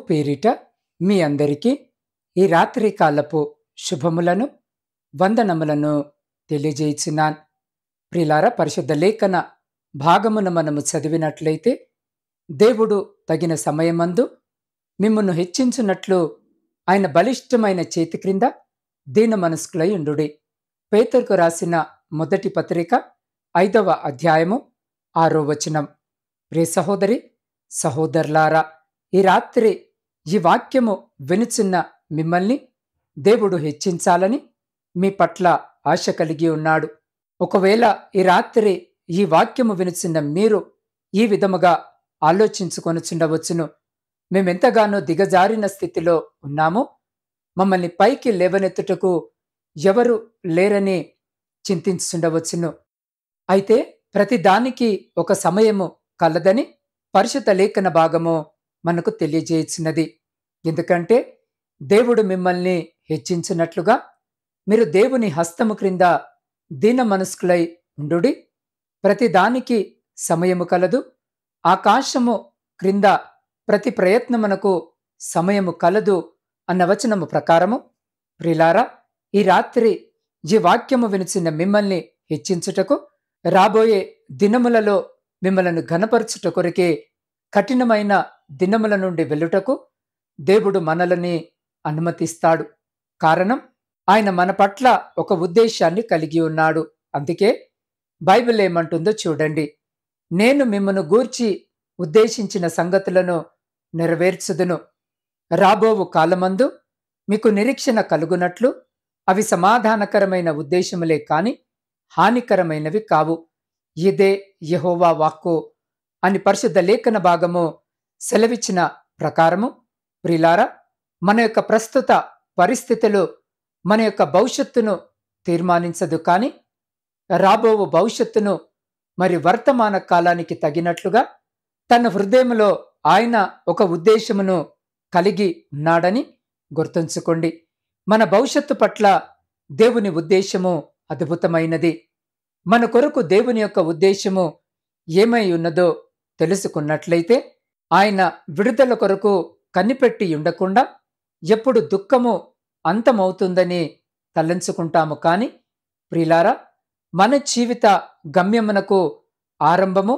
పేరిట మీ అందరికీ ఈ రాత్రి కాలపు శుభములను వందనములను తెలియజేయుచున్నాను. ప్రియులారా, పరిశుద్ధ లేఖన భాగమును మనము చదివినట్లయితే, దేవుడు తగిన సమయమందు మిమ్మును హెచ్చించున్నట్లు ఆయన బలిష్టమైన చేతి క్రింద దీన మనస్కులై ఉండుడి. పేతురుకు రాసిన మొదటి పత్రిక 5వ అధ్యాయము 6వ వచనం. ప్రియ సహోదరి సహోదరులారా, ఈ రాత్రి ఈ వాక్యము వినుచున్న మిమ్మల్ని దేవుడు హెచ్చించాలని మీ పట్ల ఆశ కలిగి ఉన్నాడు. ఒకవేళ ఈ రాత్రి ఈ వాక్యము వినుచున్న మీరు ఈ విధముగా ఆలోచించుకొనుచుండవచ్చును, మేమెంతగానో దిగజారిన స్థితిలో ఉన్నామో, మమ్మల్ని పైకి లేవనెత్తుటకు ఎవరు లేరని చింతించుండవచ్చును. అయితే ప్రతి దానికి ఒక సమయము కలదని పరిశుద్ధ లేఖన భాగము మనకు తెలియజేయుచున్నది. ఎందుకంటే దేవుడు మిమ్మల్ని హెచ్చించినట్లుగా మీరు దేవుని హస్తము క్రింద దీన మనస్కులై ఉండుడి. ప్రతి దానికి సమయము కలదు. ఆకాశము క్రింద ప్రతి ప్రయత్నమునకు సమయము కలదు అన్న వచనము ప్రకారము, ప్రియులారా, ఈ రాత్రి ఈ వాక్యము వినుచున్న మిమ్మల్ని హెచ్చించుటకు, రాబోయే దినములలో మిమ్మలను ఘనపరచుట కొరకే కఠినమైన దినముల నుండి వెళ్ళుటకు దేవుడు మనల్ని అనుమతిస్తాడు. కారణం, ఆయన మన పట్ల ఒక ఉద్దేశాన్ని కలిగి ఉన్నాడు. అందుకే బైబిల్ ఏమంటుందో చూడండి. నేను మిమ్మను గూర్చి ఉద్దేశించిన సంగతులను నెరవేర్చుదును. రాబోవు కాలమందు మీకు నిరీక్షణ కలుగునట్లు అవి సమాధానకరమైన ఉద్దేశములే కాని హానికరమైనవి కావు. ఇదే యెహోవా వాక్కు అని పరిశుద్ధ లేఖన భాగము సెలవిచ్చిన ప్రకారము, ప్రియులారా, మన యొక్క ప్రస్తుత పరిస్థితులు మన యొక్క భవిష్యత్తును తీర్మానించదు, కానీ రాబోవు భవిష్యత్తును మరి వర్తమాన కాలానికి తగినట్లుగా తన హృదయములో ఆయన ఒక ఉద్దేశమును కలిగి ఉన్నాడని గుర్తుంచుకోండి. మన భవిష్యత్తు పట్ల దేవుని ఉద్దేశము అద్భుతమైనది. మన కొరకు దేవుని యొక్క ఉద్దేశము ఏమై ఉన్నదో తెలుసుకున్నట్లయితే, ఆయన విడుదల కొరకు కనిపెట్టి ఉండకుండా ఎప్పుడు దుఃఖము అంతమవుతుందని తలంచుకుంటాము. కానీ ప్రియులారా, మన జీవిత గమ్యమునకు ఆరంభము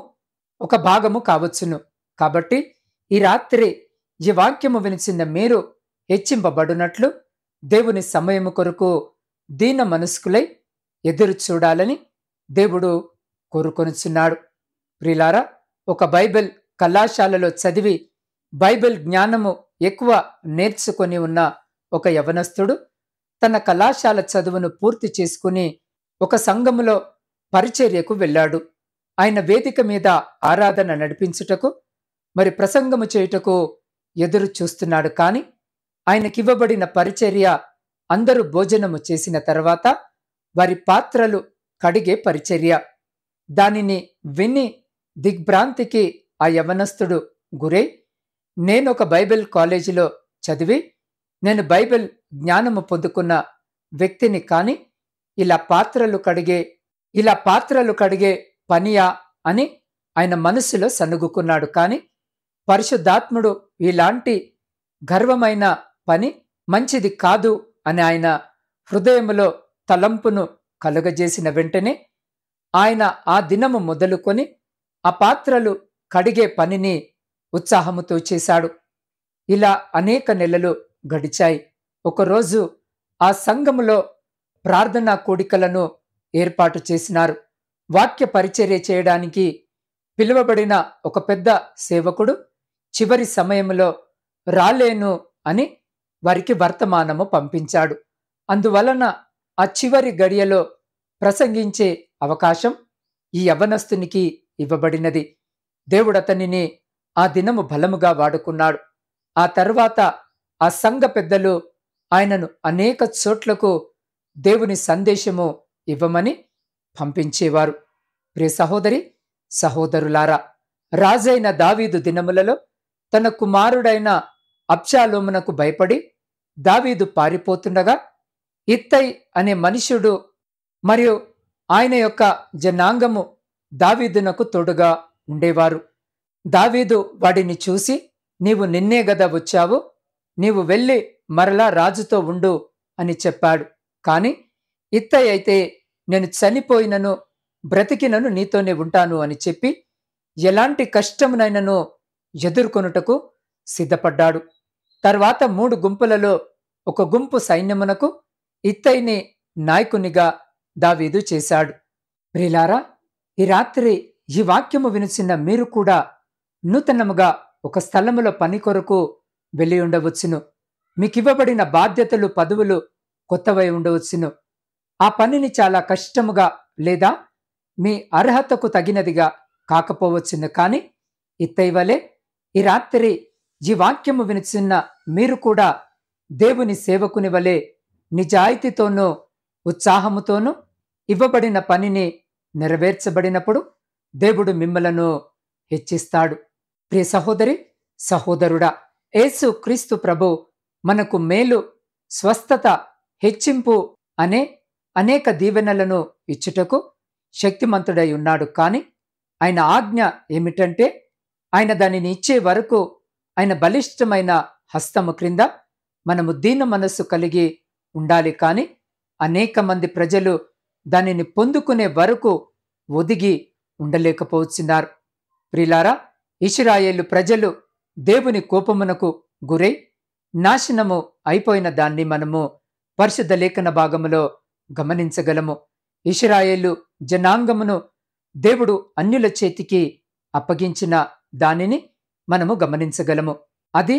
ఒక భాగము కావచ్చును. కాబట్టి ఈ రాత్రి ఈ వాక్యము వినిచిన మీరు హెచ్చింపబడినట్లు దేవుని సమయము కొరకు దీన మనస్కులై ఎదురు చూడాలని దేవుడు కోరుకొనుచున్నాడు. ప్రియులారా, ఒక బైబిల్ కళాశాలలో చదివి బైబిల్ జ్ఞానము ఎక్కువ నేర్చుకొని ఉన్న ఒక యవనస్తుడు తన కళాశాల చదువును పూర్తి చేసుకుని ఒక సంఘములో పరిచర్యకు వెళ్ళాడు. ఆయన వేదిక మీద ఆరాధన నడిపించుటకు మరి ప్రసంగము చేయుటకు ఎదురు చూస్తున్నాడు. కానీ ఆయనకివ్వబడిన పరిచర్య అందరూ భోజనము చేసిన తర్వాత వారి పాత్రలు కడిగే పరిచర్య. దానిని విని దిగ్భ్రాంతికి ఆ యవనస్తుడు గురై, నేనొక బైబిల్ కాలేజీలో చదివి నేను బైబిల్ జ్ఞానము పొందుకున్న వ్యక్తిని, కానీ ఇలా పాత్రలు కడిగే పనియా అని ఆయన మనస్సులో సనుగుకున్నాడు. కానీ పరిశుద్ధాత్ముడు ఇలాంటి గర్వమైన పని మంచిది కాదు అని ఆయన హృదయములో తలంపును కలుగజేసిన వెంటనే ఆయన ఆ దినము మొదలుకొని ఆ పాత్రలు కడిగే పనిని ఉత్సాహముతో చేశాడు. ఇలా అనేక నెలలు గడిచాయి. ఒకరోజు ఆ సంఘములో ప్రార్థనా కూడికలను ఏర్పాటు చేసినారు. వాక్య పరిచర్య చేయడానికి పిలువబడిన ఒక పెద్ద సేవకుడు చివరి సమయంలో రాలేను అని వారికి వర్తమానము పంపించాడు. అందువలన ఆ చివరి గడియలో ప్రసంగించే అవకాశం ఈ యవనస్తునికి ఇవ్వబడినది. దేవుడతనిని ఆ దినము బలముగా వాడుకున్నాడు. ఆ తర్వాత ఆ సంఘ పెద్దలు ఆయనను అనేక చోట్లకు దేవుని సందేశము ఇవ్వమని పంపించేవారు. ప్రియ సహోదరి సహోదరులారా, రాజైన దావీదు దినములలో తన కుమారుడైన అబ్షాలోమునకు భయపడి దావీదు పారిపోతుండగా ఇత్తై అనే మనుష్యుడు మరియు ఆయన యొక్క జనాంగము దావీదునకు తోడుగా ఉండేవారు. దావీదు వాడిని చూసి నీవు నిన్నే గదా వచ్చావు, నీవు వెళ్ళి మరలా రాజుతో ఉండు అని చెప్పాడు. కాని ఇత్తయి అయితే నేను చనిపోయినను బ్రతికినను నీతోనే ఉంటాను అని చెప్పి ఎలాంటి కష్టమునైనను ఎదుర్కొనుటకు సిద్ధపడ్డాడు. తర్వాత 3 గుంపులలో ఒక గుంపు సైన్యమునకు ఇత్తయిని నాయకునిగా దావీదు చేశాడు. ప్రియులారా, ఈ రాత్రి ఈ వాక్యము వినుచున్న మీరు కూడా నూతనముగా ఒక స్థలములో పని కొరకు వెళ్ళి ఉండవచ్చును. మీకివ్వబడిన బాధ్యతలు, పదవులు కొత్తవై ఉండవచ్చును. ఆ పనిని చాలా కష్టముగా లేదా మీ అర్హతకు తగినదిగా కాకపోవచ్చును. కానీ ఇత్తయి వలె ఈ రాత్రి ఈ వాక్యము వినుచున్న మీరు కూడా దేవుని సేవకుని వలె నిజాయితీతోనూ ఉత్సాహముతోనూ ఇవ్వబడిన పనిని నెరవేర్చబడినప్పుడు దేవుడు మిమ్మలను హెచ్చిస్తాడు. ప్రియ సహోదరి, సహోదరుడా, యేసు క్రీస్తు ప్రభు మనకు మేలు, స్వస్థత, హెచ్చింపు అనే అనేక దీవెనలను ఇచ్చుటకు శక్తిమంతుడై ఉన్నాడు. కాని ఆయన ఆజ్ఞ ఏమిటంటే, ఆయన దానిని ఇచ్చే వరకు ఆయన బలిష్టమైన హస్తము క్రింద మనము దీన మనస్సు కలిగి ఉండాలి. కాని అనేక మంది ప్రజలు దానిని పొందుకునే వరకు ఒదిగి ఉండలేకపోతున్నారు. ప్రియులారా, ఇశ్రాయేలు ప్రజలు దేవుని కోపమునకు గురై నాశనము అయిపోయిన దాన్ని మనము పరిశుద్ధ లేఖన భాగములో గమనించగలము. ఇశ్రాయేలు జనాంగమును దేవుడు అన్యుల చేతికి అప్పగించిన దానిని మనము గమనించగలము. అది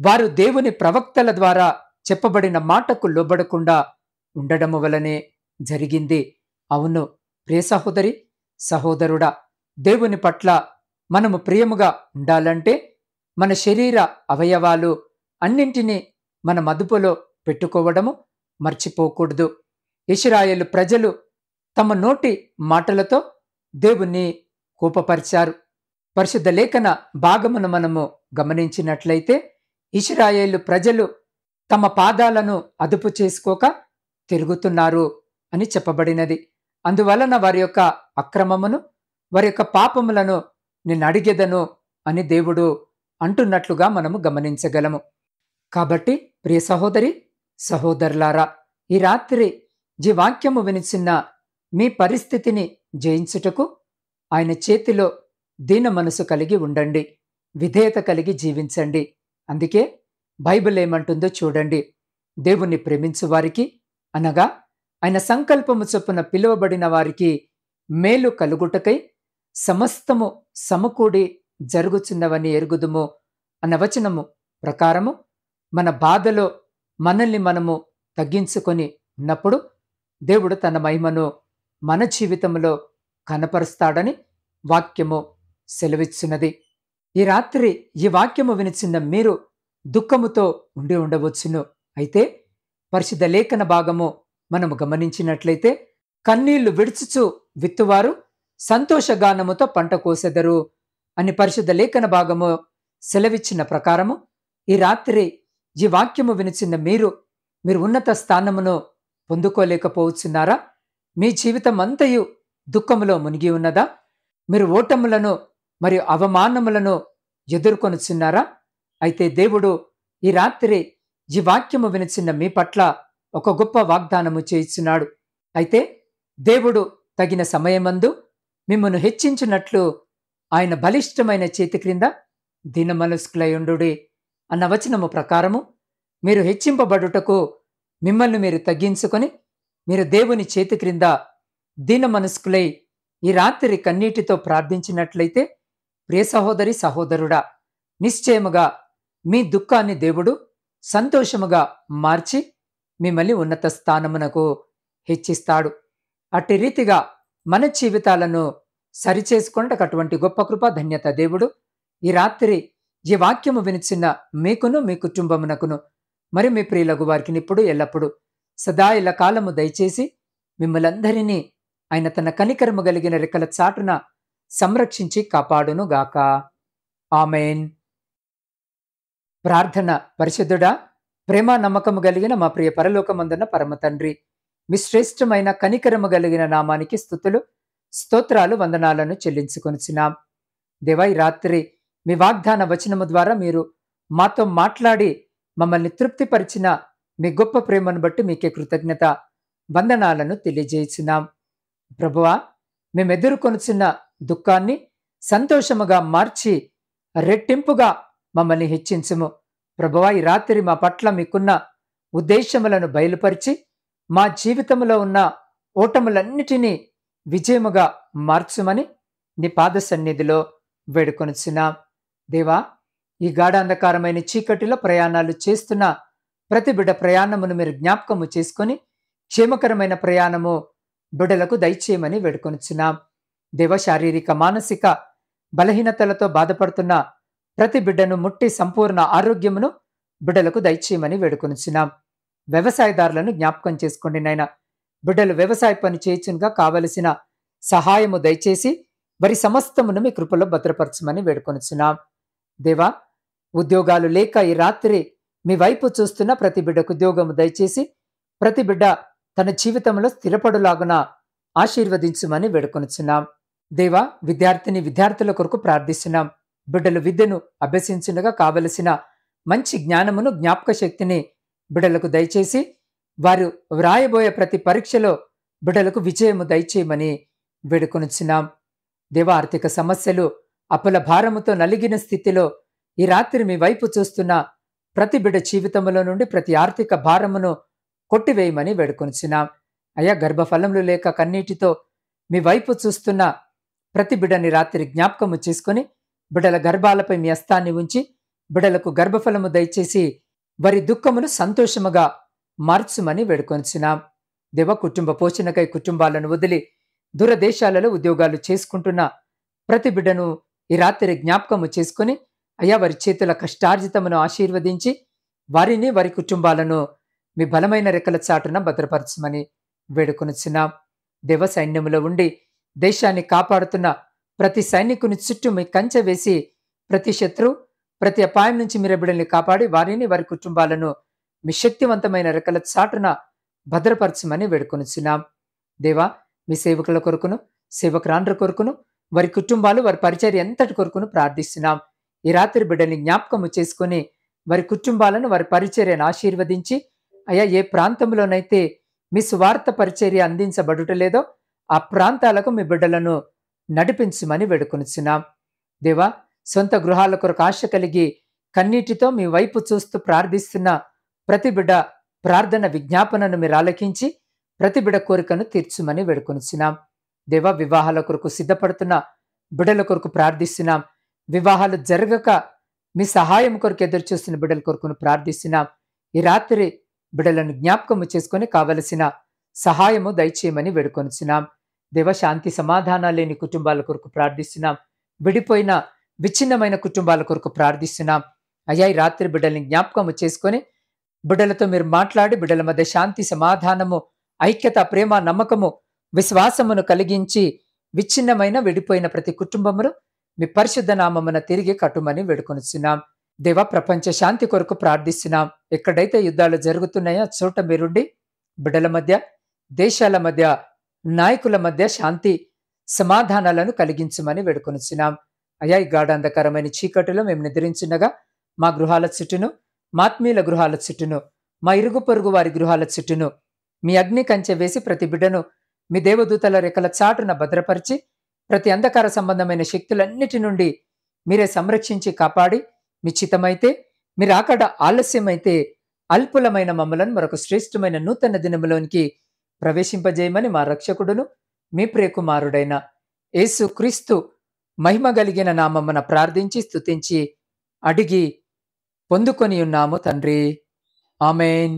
వారు దేవుని ప్రవక్తల ద్వారా చెప్పబడిన మాటకు లోబడకుండా ఉండడము వలనే జరిగింది. అవును ప్రియ సహోదరి, సహోదరుడా, దేవుని పట్ల మనము ప్రియముగా ఉండాలంటే మన శరీర అవయవాలు అన్నింటినీ మన అదుపులో పెట్టుకోవడము మర్చిపోకూడదు. ఇశ్రాయేలు ప్రజలు తమ నోటి మాటలతో దేవుణ్ణి కోపపరిచారు. పరిశుద్ధ లేఖన భాగమును మనము గమనించినట్లయితే ఇశ్రాయేలు ప్రజలు తమ పాదాలను అదుపు చేసుకోక తిరుగుతున్నారు అని చెప్పబడినది. అందువలన వారి యొక్క అక్రమమును, వారి యొక్క పాపములను నేను అడిగెదను అని దేవుడు అంటున్నట్లుగా మనము గమనించగలము. కాబట్టి ప్రియ సహోదరి, సహోదరులారా, ఈ రాత్రి ఈ వాక్యము వినిచిన్న మీ పరిస్థితిని జయించుటకు ఆయన చేతిలో దీన మనసు కలిగి ఉండండి, విధేయత కలిగి జీవించండి. అందుకే బైబిల్ ఏమంటుందో చూడండి. దేవుణ్ణి ప్రేమించు వారికి, అనగా ఆయన సంకల్పము చొప్పున పిలువబడిన వారికి మేలు కలుగుటకై సమస్తము సమకూడి జరుగుచున్నవని ఎరుగుదుము అన్న వచనము ప్రకారము మన బాధలో మనల్ని మనము తగ్గించుకొని ఉన్నప్పుడు దేవుడు తన మహిమను మన జీవితంలో కనపరుస్తాడని వాక్యము సెలవిచ్చున్నది. ఈ రాత్రి ఈ వాక్యము వినిచిన్న మీరు దుఃఖముతో ఉండి ఉండవచ్చును. అయితే పరిశుద్ధ లేఖన భాగము మనము గమనించినట్లయితే కన్నీళ్లు విడుచుచు విత్తువారు సంతోషగానముతో పంట కోసెదరు అని పరిశుద్ధ లేఖన భాగము సెలవిచ్చిన ప్రకారము ఈ రాత్రి ఈ వాక్యము వినిచిన్న మీరు ఉన్నత స్థానమును పొందుకోలేకపోవచ్చున్నారా? మీ జీవితం అంతయు దుఃఖములో మునిగి ఉన్నదా? మీరు ఓటములను మరియు అవమానములను ఎదుర్కొనుచున్నారా? అయితే దేవుడు ఈ రాత్రి ఈ వాక్యము వినిచిన్న మీ పట్ల ఒక గొప్ప వాగ్దానము చేయిచున్నాడు. అయితే దేవుడు తగిన సమయమందు మిమ్మను హెచ్చించినట్లు ఆయన బలిష్టమైన చేతి క్రింద దీనమనస్కులయుండుడి అన్న వచనము ప్రకారము మీరు హెచ్చింపబడుటకు మిమ్మల్ని మీరు తగ్గించుకొని మీరు దేవుని చేతి క్రింద దీనమనస్కులై ఈ రాత్రి కన్నీటితో ప్రార్థించినట్లయితే ప్రియ సహోదరి, సహోదరుడా, నిశ్చయముగా మీ దుఃఖాన్ని దేవుడు సంతోషముగా మార్చి మిమ్మల్ని ఉన్నత స్థానమునకు హెచ్చిస్తాడు. అట్టి రీతిగా మన జీవితాలను సరిచేసుకొనుటకు అటువంటి గొప్ప కృప, ధన్యత దేవుడు ఈ రాత్రి ఈ వాక్యము వినిచిన్న మీకును మీ కుటుంబమునకును మరి మీ ప్రియులకు వారికి ఇప్పుడు ఎల్లప్పుడు సదా ఇళ్ళ కాలము దయచేసి మిమ్మలందరినీ ఆయన తన కనికరము కలిగిన రెక్కల చాటున సంరక్షించి కాపాడును గాక. ఆమేన్. ప్రార్థన. పరిశుద్ధుడా, ప్రేమ నమ్మకము కలిగిన మా ప్రియ పరలోకమందున్న పరమ తండ్రి, మీ శ్రేష్టమైన కనికరము కలిగిన నామానికి స్తుతులు, స్తోత్రాలు, వందనాలను చెల్లించుకొనుచున్నాం. దేవా, ఈ రాత్రి మీ వాగ్దాన వచనము ద్వారా మీరు మాతో మాట్లాడి మమ్మల్ని తృప్తిపరిచిన మీ గొప్ప ప్రేమను బట్టి మీకే కృతజ్ఞత వందనాలను తెలియజేస్తున్నాం. ప్రభువా, మేము ఎదుర్కొనుచున్న దుఃఖాన్ని సంతోషముగా మార్చి రెట్టింపుగా మమ్మల్ని హెచ్చించుము. ప్రభువా, ఈ రాత్రి మా పట్ల మీకున్న ఉద్దేశములను బయలుపరిచి మా జీవితంలో ఉన్న ఓటములన్నిటినీ విజయముగా మార్చుమని నీ పాద సన్నిధిలో వేడుకొనుచున్నాం. దేవా, ఈ గాఢాంధకారమైన చీకటిలో ప్రయాణాలు చేస్తున్న ప్రతి బిడ్డ ప్రయాణమును మీరు జ్ఞాపకము చేసుకొని క్షేమకరమైన ప్రయాణము బిడ్డలకు దయచేయమని వేడుకొనుచున్నాం. దేవ, శారీరక మానసిక బలహీనతలతో బాధపడుతున్న ప్రతి బిడ్డను ముట్టి సంపూర్ణ ఆరోగ్యమును బిడ్డలకు దయచేయమని వేడుకొనుచున్నాం. వ్యవసాయదారులను జ్ఞాపకం చేసుకోండి నాయన. బిడ్డలు వ్యవసాయ పని చేయుచుగా కావలసిన సహాయము దయచేసి వారి సమస్తమును మీ కృపలో భద్రపరచమని వేడుకొనుచున్నాం. దేవా, ఉద్యోగాలు లేక ఈ రాత్రి మీ వైపు చూస్తున్న ప్రతి బిడ్డకు ఉద్యోగము దయచేసి ప్రతి బిడ్డ తన జీవితంలో స్థిరపడులాగున ఆశీర్వదించుమని వేడుకొనుచున్నాం. దేవా, విద్యార్థుల కొరకు ప్రార్థిస్తున్నాం. బిడ్డలు విద్యను అభ్యసించుండగా కావలసిన మంచి జ్ఞానమును జ్ఞాపక శక్తిని బిడ్డలకు దయచేసి వారు వ్రాయబోయే ప్రతి పరీక్షలో బిడ్డలకు విజయము దయచేయమని వేడుకొనుచున్నాం. దేవ, ఆర్థిక సమస్యలు అప్పుల భారముతో నలిగిన స్థితిలో ఈ రాత్రి మీ వైపు చూస్తున్న ప్రతి బిడ్డ జీవితంలో నుండి ప్రతి ఆర్థిక భారమును కొట్టివేయమని వేడుకొనుచున్నాం. అయ్యా, గర్భఫలములు లేక కన్నీటితో మీ వైపు చూస్తున్న ప్రతి బిడ్డని రాత్రి జ్ఞాపకము చేసుకొని బిడ్డల గర్భాలపై మీ హస్తాన్ని ఉంచి బిడ్డలకు గర్భఫలము దయచేసి వారి దుఃఖమును సంతోషముగా మార్చుమని వేడుకొనుచున్నాం. దేవ, కుటుంబ పోషణకై కుటుంబాలను వదిలి దూరదేశాలలో ఉద్యోగాలు చేసుకుంటున్న ప్రతి బిడ్డను ఈ రాత్రి జ్ఞాపకము చేసుకొని అయ్యా, వారి చేతుల కష్టార్జితమును ఆశీర్వదించి వారిని వారి కుటుంబాలను మీ బలమైన రెక్కల చాటున భద్రపరచమని వేడుకొనుచున్నాం. దేవ, సైన్యములో ఉండి దేశాన్ని కాపాడుతున్న ప్రతి సైనికుని చుట్టూ మీ కంచె వేసి ప్రతి శత్రువు ప్రతి అపాయం నుంచి మీరు బిడ్డల్ని కాపాడి వారిని వారి కుటుంబాలను మీ శక్తివంతమైన రెక్కల చాటున భద్రపరచమని వేడుకొనుచున్నాం. దేవా, మీ సేవకుల కొరకును సేవకురాండ్ర కొరకును వారి కుటుంబాలు వారి పరిచర్య ఎంతటి కొరకును ప్రార్థిస్తున్నాం. ఈ రాత్రి బిడ్డల్ని జ్ఞాపకము చేసుకుని వారి కుటుంబాలను వారి పరిచర్యను ఆశీర్వదించి అయ్యా, ఏ ప్రాంతంలోనైతే మీ సువార్త పరిచర్య అందించబడుటలేదో ఆ ప్రాంతాలకు మీ బిడ్డలను నడిపించమని వేడుకొనుచున్నాం. దేవా, సొంత గృహాల కొరకు ఆశ కలిగి కన్నీటితో మీ వైపు చూస్తూ ప్రార్థిస్తున్న ప్రతి బిడ్డ ప్రార్థన విజ్ఞాపనను మీరు ఆలకించి ప్రతి బిడ్డ కోరికను తీర్చుమని వేడుకొనుచున్నాం. దేవా, వివాహాల కొరకు సిద్ధపడుతున్న బిడ్డల కొరకు ప్రార్థిస్తున్నాం. వివాహాలు జరగక మీ సహాయం కొరకు ఎదురు చూస్తున్న బిడ్డల కొరకును ప్రార్థిస్తున్నాం. ఈ రాత్రి బిడ్డలను జ్ఞాపకము చేసుకొని కావలసిన సహాయము దయచేయమని వేడుకొనుచున్నాం. దేవ, శాంతి సమాధానాలు లేని కుటుంబాల కొరకు ప్రార్థిస్తున్నాం. విడిపోయిన విచ్ఛిన్నమైన కుటుంబాల కొరకు ప్రార్థిస్తున్నాం. అయ్యా, ఈ రాత్రి బిడ్డల్ని జ్ఞాపకము చేసుకొని బిడ్డలతో మీరు మాట్లాడి బిడ్డల మధ్య శాంతి సమాధానము ఐక్యత ప్రేమ నమ్మకము విశ్వాసమును కలిగించి విచ్ఛిన్నమైన విడిపోయిన ప్రతి కుటుంబమును మీ పరిశుద్ధ నామమున తిరిగి కట్టుమని వేడుకొనుచున్నాం. దేవ, ప్రపంచ శాంతి కొరకు ప్రార్థిస్తున్నాం. ఎక్కడైతే యుద్ధాలు జరుగుతున్నాయో చోట మీరుండి బిడ్డల మధ్య దేశాల మధ్య నాయకుల మధ్య శాంతి సమాధానాలను కలిగించమని వేడుకొనుచున్నాం. అయ్యా, ఈ గాఢాంధకరమైన చీకటిలో మేము నిద్రించుండగా మా గృహాల చుట్టూను మా ఆత్మీయుల గృహాల చుట్టూను మా ఇరుగు పొరుగు వారి గృహాల చుట్టూను మీ అగ్ని కంచె వేసి ప్రతి బిడ్డను మీ దేవదూతల రెక్కల చాటున భద్రపరిచి ప్రతి అంధకార సంబంధమైన శక్తులన్నిటి నుండి మీరే సంరక్షించి కాపాడి మీ చిత్తమైతే మీరు అక్కడ ఆలస్యమైతే అల్పులమైన మమ్మలను మరొక శ్రేష్టమైన నూతన దినములోనికి ప్రవేశింపజేయమని మా రక్షకుడును మీ ప్రియకుమారుడైన యేసు క్రీస్తు మహిమ కలిగిన నామమున ప్రార్థించి స్తుతించి అడిగి పొందుకొని ఉన్నాము తండ్రి. ఆమేన్.